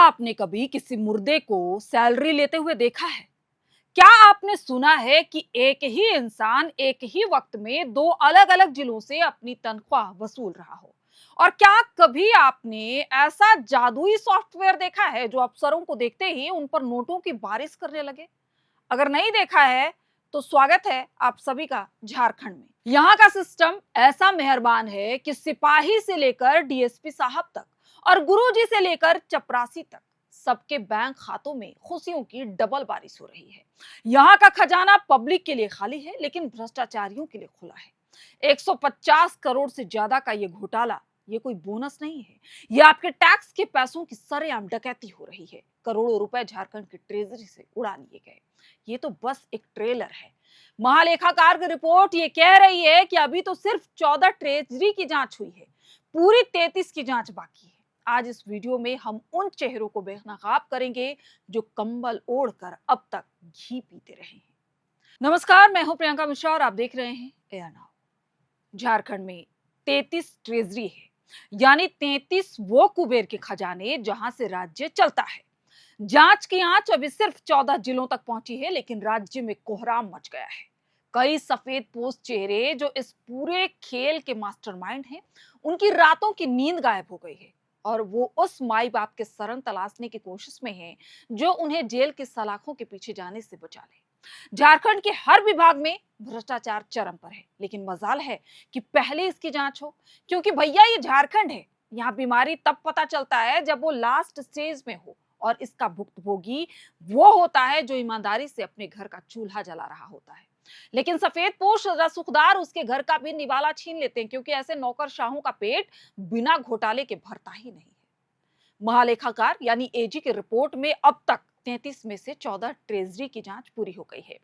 आपने कभी किसी मुर्दे को सैलरी लेते हुए देखा है? क्या आपने सुना है कि एक ही इंसान एक ही वक्त में दो अलग-अलग जिलों से अपनी तनख्वाह वसूल रहा हो? और क्या कभी आपने ऐसा जादुई सॉफ्टवेयर देखा है जो अफसरों को देखते ही उन पर नोटों की बारिश करने लगे? अगर नहीं देखा है तो स्वागत है आप सभी का झारखंड में। यहाँ का सिस्टम ऐसा मेहरबान है कि सिपाही से लेकर डीएसपी साहब तक और गुरुजी से लेकर चपरासी तक सबके बैंक खातों में खुशियों की डबल बारिश हो रही है। यहाँ का खजाना पब्लिक के लिए खाली है लेकिन भ्रष्टाचारियों के लिए खुला है। 150 करोड़ से ज्यादा का ये घोटाला ये कोई बोनस नहीं है, ये आपके टैक्स के पैसों की सरेआम डकैती हो रही है। करोड़ों रुपए झारखंड की ट्रेजरी से उड़ा लिए गए। ये तो बस एक ट्रेलर है। महालेखाकार की रिपोर्ट ये कह रही है कि अभी तो सिर्फ 14 ट्रेजरी की जांच हुई है, पूरी 33 की जांच बाकी है। आज इस वीडियो में हम उन चेहरों को बेनकाब करेंगे जो कंबल ओढ़कर अब तक घी पीते रहे हैं। नमस्कार, मैं हूं प्रियंका मिश्रा और आप देख रहे हैं एयर नाउ। झारखंड में 33 ट्रेजरी है, यानी 33 वो कुबेर के खजाने जहां से राज्य चलता है। जांच की आंच अभी सिर्फ 14 जिलों तक पहुंची है लेकिन राज्य में कोहराम मच गया है। कई सफेद पोस्ट चेहरे जो इस पूरे खेल के मास्टरमाइंड हैं, उनकी रातों की नींद गायब हो गई है और वो उस माई बाप के शरण तलाशने की कोशिश में हैं जो उन्हें जेल की सलाखों के पीछे जाने से बचा ले। झारखंड के हर विभाग में भ्रष्टाचार चरम पर है लेकिन मजाल है कि पहले इसकी जांच हो, क्योंकि भैया ये झारखंड है। यहाँ बीमारी तब पता चलता है जब वो लास्ट स्टेज में हो और इसका भुक्तभोगी वो होता है जो ईमानदारी से अपने घर का चूल्हा जला रहा होता है। लेकिन सफेद पोश रसूखदार उसके घर का भी निवाला छीन लेते हैं, क्योंकि ऐसे नौकरशाहों का पेट बिना घोटाले के भरता ही नहीं है। महालेखाकार यानी एजी की रिपोर्ट में अब तक 33 में से 14 ट्रेजरी की जांच पूरी हो गई है।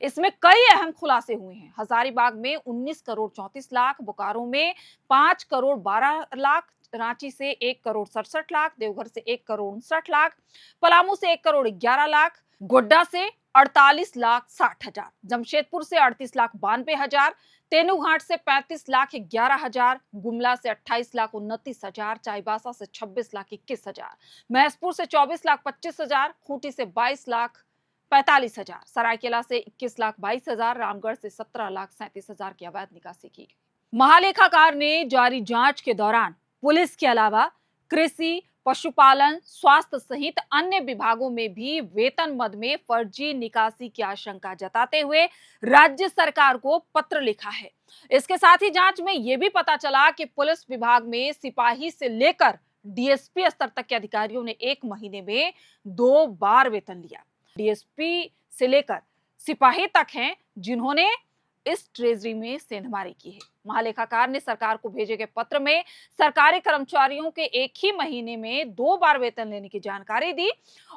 इसमें कई अहम खुलासे हुए हैं। हजारीबाग में 19 करोड़ 34 लाख, बोकारो में 5 करोड़ 12 लाख, रांची से 1 करोड़ 67 लाख, देवघर से 1 करोड़ 59 लाख, पलामू से 1 करोड़ 11 लाख, गोड्डा से 48 लाख 60 हजार, जमशेदपुर से 38 लाख 92 हजार, तेनूघाट से 35 लाख 11 हजार, गुमला से 28 लाख 29 हजार, चाईबासा से 26 लाख 21 हजार, महसपुर से 24 लाख 25 हजार, खूंटी से 22 लाख 45 हजार, सरायकेला से 21 लाख 22 हजार, रामगढ़ से 17 लाख 37 हजार की अवैध निकासी की गई। महालेखाकार ने जारी जांच के दौरान पुलिस के अलावा कृषि, पशुपालन, स्वास्थ्य सहित अन्य विभागों में भी वेतन मद में फर्जी निकासी की आशंका जताते हुए राज्य सरकार को पत्र लिखा है। इसके साथ ही जांच में यह भी पता चला कि पुलिस विभाग में सिपाही से लेकर डीएसपी स्तर तक के अधिकारियों ने एक महीने में 2 बार वेतन लिया। डीएसपी से लेकर सिपाही तक हैं जिन्होंने इस ट्रेजरी में सेंधमारी की है। महालेखाकार ने सरकार को भेजे गए पत्र में सरकारी कर्मचारियों के एक ही महीने में 2 बार वेतन लेने की जानकारी दी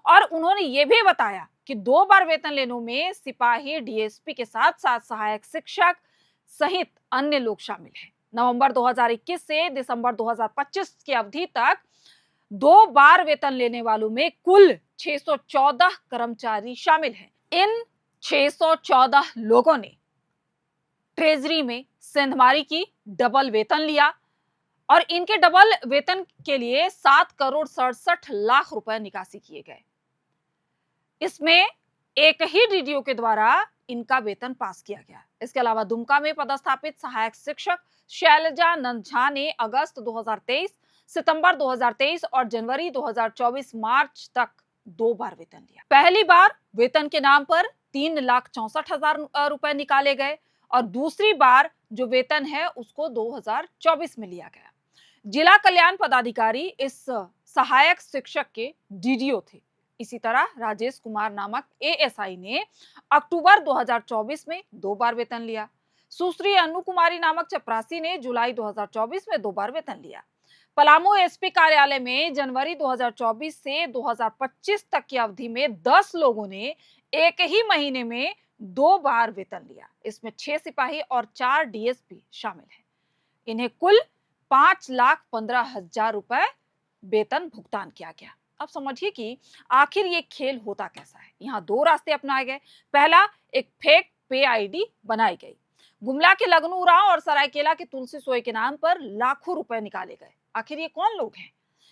और उन्होंने ये भी बताया कि 2 बार वेतन लेने में सिपाही, डीएसपी के साथ साथ सहायक शिक्षक सहित अन्य लोग शामिल हैं। नवंबर 2021 से दिसंबर 2025 की अवधि तक 2 बार वेतन लेने वालों में कुल 614 कर्मचारी शामिल हैं। इन 614 लोगों ने ट्रेजरी में सेंधमारी की, डबल वेतन लिया और इनके डबल वेतन के लिए 7 करोड़ 67 लाख रुपए निकासी किए गए। इसमें एक ही डीडीओ के द्वारा इनका वेतन पास किया गया। इसके अलावा दुमका में पदस्थापित सहायक शिक्षक शैलजा नंद झा ने अगस्त 2023, सितंबर 2023 और जनवरी 2024 मार्च तक 2 बार वेतन लिया। पहली बार वेतन के नाम पर 3,64,000 रुपए निकाले गए और दूसरी बार जो वेतन है उसको 2024 में लिया गया। जिला कल्याण पदाधिकारी इस सहायक शिक्षक के डीडीओ थे। इसी तरह राजेश कुमार नामक एएसआई ने अक्टूबर 2024 में 2 बार वेतन लिया। सुश्री अनु कुमारी नामक चपरासी ने जुलाई 2024 में 2 बार वेतन लिया। पलामू एसपी कार्यालय में जनवरी 2024 से 2025 तक की अवधि में 10 लोगों ने एक ही महीने में 2 बार वेतन लिया। इसमें 6 सिपाही और 4 डीएसपी शामिल हैं। इन्हें कुल 5,15,000 रुपए वेतन भुगतान किया गया। अब समझिए कि आखिर ये खेल होता कैसा है। यहाँ 2 रास्ते अपनाए गए। पहला, एक फेक पे आईडी बनाई गई। गुमला के लगनू राव और सरायकेला के तुलसी सोय के नाम पर लाखों रुपए निकाले गए। आखिर ये कौन लोग हैं?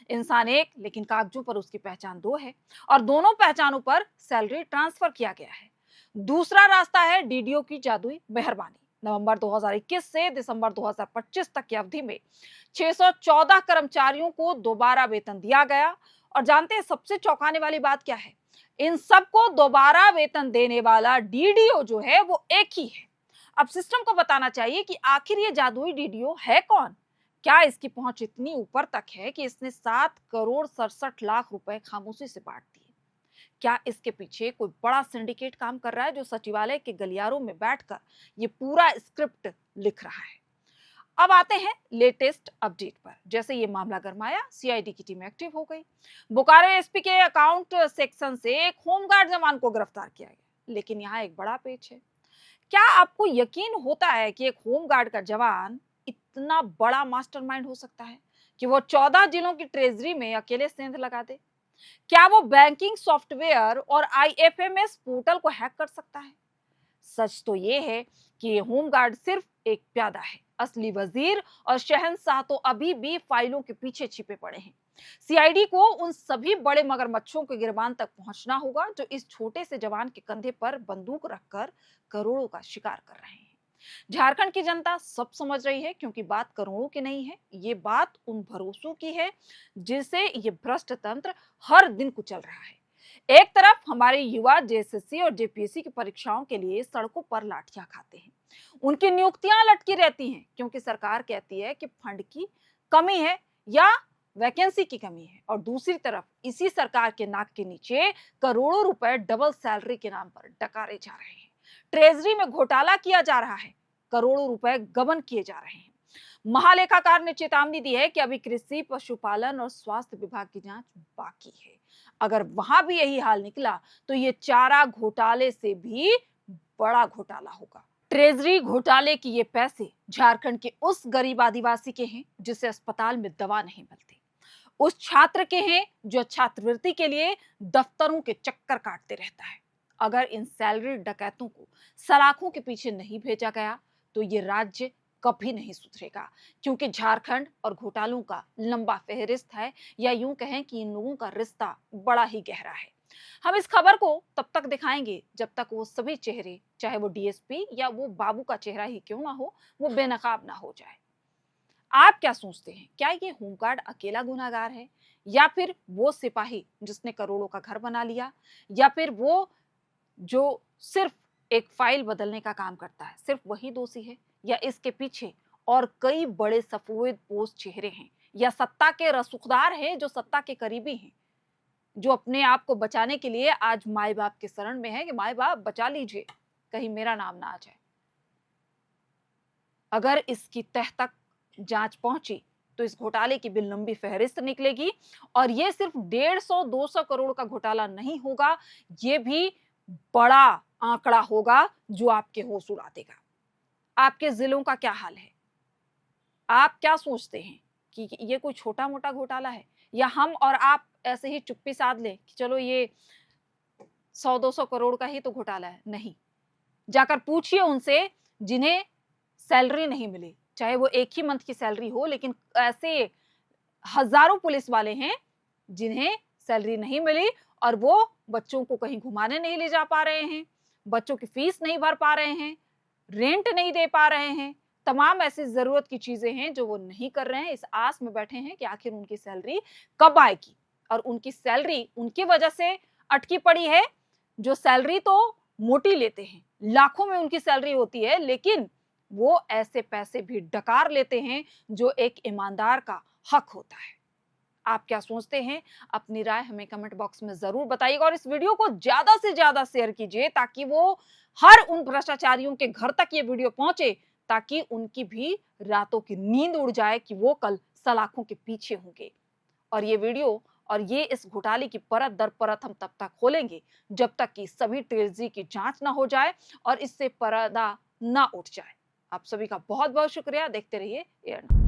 इंसान एक, लेकिन कागजों पर उसकी पहचान दो है और दोनों पहचानों पर सैलरी ट्रांसफर किया गया है। दूसरा रास्ता है डीडीओ की जादुई मेहरबानी। नवंबर 2021 से दिसंबर 2025 तक की अवधि में 614 कर्मचारियों को दोबारा वेतन दिया गया। और जानते हैं सबसे चौंकाने वाली बात क्या है? इन सबको दोबारा वेतन देने वाला डीडीओ जो है वो एक ही है। अब सिस्टम को बताना चाहिए कि आखिर ये जादुई डीडीओ है कौन? क्या इसकी पहुंच इतनी ऊपर तक है कि इसने 7 करोड़ 67 लाख रुपए खामोशी से बांट दिए? क्या इसके पीछे कोई बड़ा सिंडिकेट काम कर रहा है जो सचिवालय के गलियारों में बैठकर ये पूरा स्क्रिप्ट लिख रहा है? अब आते हैं लेटेस्ट अपडेट पर। जैसे ये मामला गरमाया, सीआईडी की टीम एक्टिव हो गई। बोकारो एसपी के अकाउंट सेक्शन से एक होमगार्ड जवान को गिरफ्तार किया गया। लेकिन यहाँ एक बड़ा पेच है। क्या आपको यकीन होता है कि एक होमगार्ड का जवान इतना बड़ा मास्टरमाइंड हो सकता है कि वो 14 जिलों की ट्रेजरी में अकेले सेंध लगा दे? क्या वो बैंकिंग सॉफ्टवेयर और आईएफएमएस पोर्टल को हैक कर सकता है? सच तो ये है कि ये होमगार्ड सिर्फ एक प्यादा है। असली वजीर और शहंशाह तो अभी भी फाइलों के पीछे छिपे पड़े हैं। सीआईडी को उन सभी बड़े मगरमच्छों के गिरबान तक पहुंचना होगा जो इस छोटे से जवान के कंधे पर बंदूक रखकर करोड़ों का शिकार कर रहे हैं। झारखंड की जनता सब समझ रही है, क्योंकि बात करोड़ों की नहीं है, ये बात उन भरोसों की है जिसे ये भ्रष्ट तंत्र हर दिन कुचल रहा है। एक तरफ हमारे युवा जेएसएससी और जेपीएससी की परीक्षाओं के लिए सड़कों पर लाठियां खाते हैं, उनकी नियुक्तियां लटकी रहती हैं क्योंकि सरकार कहती है कि फंड की कमी है या वैकेंसी की कमी है, और दूसरी तरफ इसी सरकार के नाक के नीचे करोड़ों रुपए डबल सैलरी के नाम पर डकारे जा रहे हैं। ट्रेजरी में घोटाला किया जा रहा है, करोड़ों रुपए गबन किए जा रहे हैं। महालेखाकार ने चेतावनी दी है कि अभी कृषि, पशुपालन और स्वास्थ्य विभाग की जांच बाकी है। अगर वहां भी यही हाल निकला तो ये चारा घोटाले से भी बड़ा घोटाला होगा। ट्रेजरी घोटाले की ये पैसे झारखंड के उस गरीब आदिवासी के हैं जिसे अस्पताल में दवा नहीं मिलती, उस छात्र के हैं जो छात्रवृत्ति के लिए दफ्तरों के चक्कर काटते रहता है। अगर इन सैलरी डकैतों को सलाखों के पीछे नहीं भेजा गया तो ये राज्य कभी नहीं सुधरेगा, क्योंकि झारखंड और घोटालों का लंबा फहरिस्त है, या यूं कहें कि इन लोगों का रिश्ता बड़ा ही गहरा है। हम इस खबर को तब तक दिखाएंगे जब तक वो सभी चेहरे, चाहे वो डीएसपी या वो बाबू का चेहरा ही क्यों ना हो, वो बेनकाब ना हो जाए। आप क्या सोचते हैं? क्या ये होमगार्ड अकेला गुनाहगार है, या फिर वो सिपाही जिसने करोड़ों का घर बना लिया, या फिर वो जो सिर्फ एक फाइल बदलने का काम करता है, सिर्फ वही दोषी है, या इसके पीछे और कई बड़े सफेद पोश चेहरे हैं, या सत्ता के रसूखदार हैं जो सत्ता के करीबी हैं, जो अपने आप को बचाने के लिए आज माए बाप के शरण में है कि माए बाप बचा लीजिए, कहीं मेरा नाम ना आ जाए। अगर इसकी तह तक जांच पहुंची तो इस घोटाले की भी लंबी फहरिस्त निकलेगी, और ये सिर्फ 150-200 करोड़ का घोटाला नहीं होगा, ये भी बड़ा आंकड़ा होगा जो आपके होश उड़ा देगा। आपके जिलों का क्या हाल है? आप क्या सोचते हैं कि ये कोई छोटा मोटा घोटाला है, या हम और आप ऐसे ही चुप्पी साध लें कि चलो ये 100-200 करोड़ का ही तो घोटाला है? नहीं, जाकर पूछिए उनसे जिन्हें सैलरी नहीं मिली, चाहे वो एक ही मंथ की सैलरी हो, लेकिन ऐसे हजारों पुलिस वाले हैं जिन्हें सैलरी नहीं मिली और वो बच्चों को कहीं घुमाने नहीं ले जा पा रहे हैं, बच्चों की फीस नहीं भर पा रहे हैं, रेंट नहीं दे पा रहे हैं। तमाम ऐसी जरूरत की चीजें हैं जो वो नहीं कर रहे हैं, इस आस में बैठे हैं कि आखिर उनकी सैलरी कब आएगी, और उनकी सैलरी उनकी वजह से अटकी पड़ी है जो सैलरी तो मोटी लेते हैं, लाखों में उनकी सैलरी होती है, लेकिन वो ऐसे पैसे भी डकार लेते हैं जो एक ईमानदार का हक होता है। आप क्या सोचते हैं? अपनी राय हमें कमेंट बॉक्स में जरूर बताइएगा, और इस वीडियो को ज्यादा से ज्यादा शेयर कीजिए ताकि वो हर उन भ्रष्टाचारियों के घर तक ये वीडियो पहुंचे, ताकि उनकी भी रातों की नींद उड़ जाए कि वो कल सलाखों के पीछे होंगे। और ये वीडियो और ये इस घोटाले की परत दर परत हम तब तक खोलेंगे जब तक कि सभी ट्रेजरी की जांच ना हो जाए और इससे पर्दा ना उठ जाए। आप सभी का बहुत बहुत शुक्रिया। देखते रहिए एएनआई।